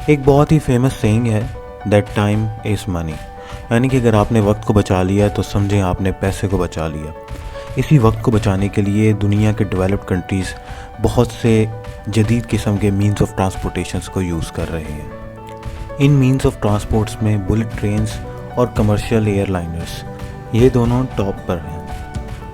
एक बहुत ही famous saying है दैट टाइम इज़ मनी, यानी कि अगर आपने वक्त को बचा लिया तो समझें आपने पैसे को बचा लिया। इसी वक्त को बचाने के लिए दुनिया के डेवलप्ड कंट्रीज़ बहुत से जदीद किस्म के मीन्स ऑफ ट्रांसपोर्टेशंस को यूज़ कर रहे हैं। इन मीन्स ऑफ ट्रांसपोर्ट्स में बुलेट ट्रेन्स और कमर्शियल एयरलाइनर्स, ये दोनों टॉप पर हैं।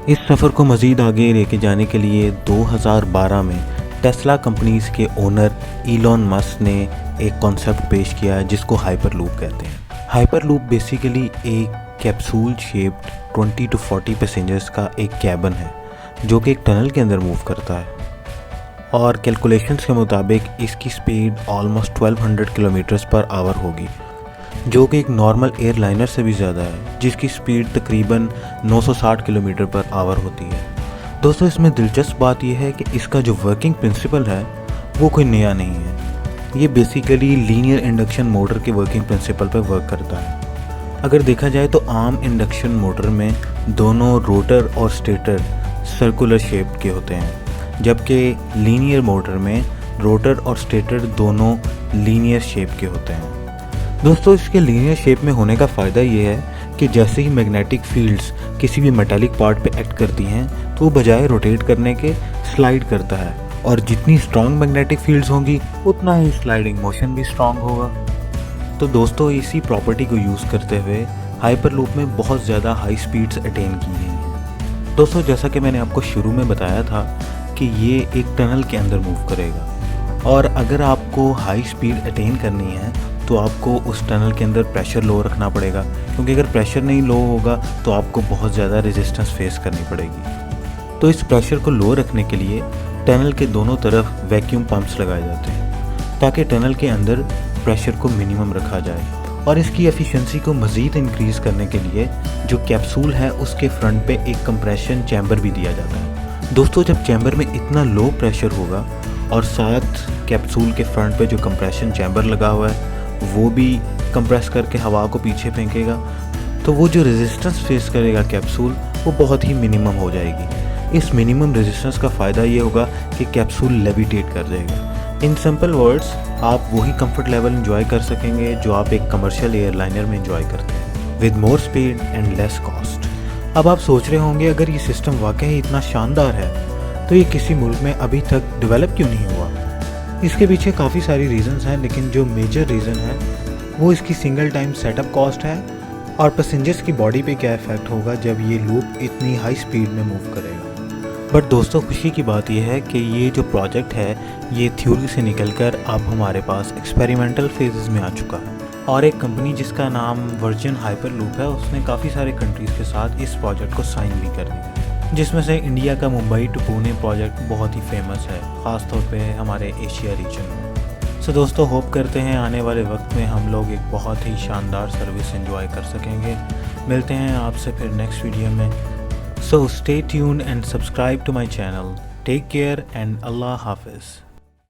इस सफ़र को मज़ीद आगे लेके जाने के लिए 2012 में टेस्ला कंपनीज़ के ओनर इलॉन मस्क ने एक कॉन्सेप्ट पेश किया जिसको हाइपरलूप कहते हैं। हाइपरलूप बेसिकली एक कैप्सूल शेप्ड 20 to 40 पैसेंजर्स का एक कैबिन है जो कि एक टनल के अंदर मूव करता है और कैलकुलेशंस के मुताबिक इसकी speed almost 1200 kilometres per hour होगी, जो कि एक नॉर्मल एयरलाइनर से भी ज़्यादा है जिसकी स्पीड तकरीबन 960 किलोमीटर पर आवर होती है। दोस्तों, इसमें दिलचस्प बात यह है कि इसका जो वर्किंग प्रिंसिपल है वो कोई नया नहीं है। ये बेसिकली लीनियर इंडक्शन मोटर के वर्किंग प्रिंसिपल पर वर्क करता है। अगर देखा जाए तो आम इंडक्शन मोटर में दोनों रोटर और स्टेटर सर्कुलर शेप के होते हैं, जबकि लीनियर मोटर में रोटर और स्टेटर दोनों लीनियर शेप के होते हैं। दोस्तों, इसके लीनियर शेप में होने का फ़ायदा ये है कि जैसे ही मैग्नेटिक फील्ड्स किसी भी मेटालिक पार्ट पे एक्ट करती हैं तो वो बजाय रोटेट करने के स्लाइड करता है, और जितनी स्ट्रॉन्ग मैग्नेटिक फील्ड्स होंगी उतना ही स्लाइडिंग मोशन भी स्ट्रॉन्ग होगा। तो दोस्तों, इसी प्रॉपर्टी को यूज़ करते हुए हाइपरलूप में बहुत ज़्यादा हाई स्पीड्स अटेन की गई हैं। दोस्तों, जैसा कि मैंने आपको शुरू में बताया था कि ये एक टनल के अंदर मूव करेगा, और अगर आपको हाई स्पीड अटेन करनी है तो आपको उस टनल के अंदर प्रेशर लो रखना पड़ेगा, क्योंकि अगर प्रेशर नहीं लो होगा तो आपको बहुत ज़्यादा रेजिस्टेंस फेस करनी पड़ेगी। तो इस प्रेशर को लो रखने के लिए टनल के दोनों तरफ वैक्यूम पंप्स लगाए जाते हैं ताकि टनल के अंदर प्रेशर को मिनिमम रखा जाए, और इसकी एफिशिएंसी को मज़ीद इंक्रीज़ करने के लिए जो कैप्सूल है उसके फ्रंट पे एक कंप्रेशन चैम्बर भी दिया जाता है। दोस्तों, जब चैम्बर में इतना लो प्रेशर होगा और साथ कैप्सूल के फ्रंट पे जो कंप्रेशन चैम्बर लगा हुआ है वो भी कंप्रेस करके हवा को पीछे फेंकेगा, तो वो जो रेजिस्टेंस फेस करेगा कैप्सूल वो बहुत ही मिनिमम हो जाएगी। इस मिनिमम रेजिस्टेंस का फ़ायदा ये होगा कि कैप्सूल लेविटेट कर जाएगा। इन सिंपल वर्ड्स, आप वही कंफर्ट लेवल एंजॉय कर सकेंगे जो आप एक कमर्शियल एयरलाइनर में एंजॉय करते हैं, with more speed and less cost. अब आप सोच रहे होंगे, अगर ये सिस्टम वाकई इतना शानदार है तो ये किसी मुल्क में अभी तक डेवलप क्यों नहीं हुआ? इसके पीछे काफ़ी सारी रीज़न्स हैं, लेकिन जो मेजर रीज़न है वो इसकी सिंगल टाइम सेटअप कॉस्ट है और पैसेंजर्स की बॉडी पे क्या इफ़ेक्ट होगा जब ये लूप इतनी हाई स्पीड में मूव करेगा। बट दोस्तों, खुशी की बात यह है कि ये जो प्रोजेक्ट है ये थ्योरी से निकलकर अब हमारे पास एक्सपेरिमेंटल फेजेस में आ चुका है, और एक कंपनी जिसका नाम वर्जिन हाइपरलूप है उसने काफ़ी सारे कंट्रीज़ के साथ इस प्रोजेक्ट को साइन भी कर दिया, जिसमें से इंडिया का मुंबई टू पुणे प्रोजेक्ट बहुत ही फेमस है, ख़ास तौर पे हमारे एशिया रीजन में। सो दोस्तों, होप करते हैं आने वाले वक्त में हम लोग एक बहुत ही शानदार सर्विस एंजॉय कर सकेंगे। मिलते हैं आपसे फिर नेक्स्ट वीडियो में। So stay tuned and subscribe to my channel. Take care and अल्लाह हाफिज़।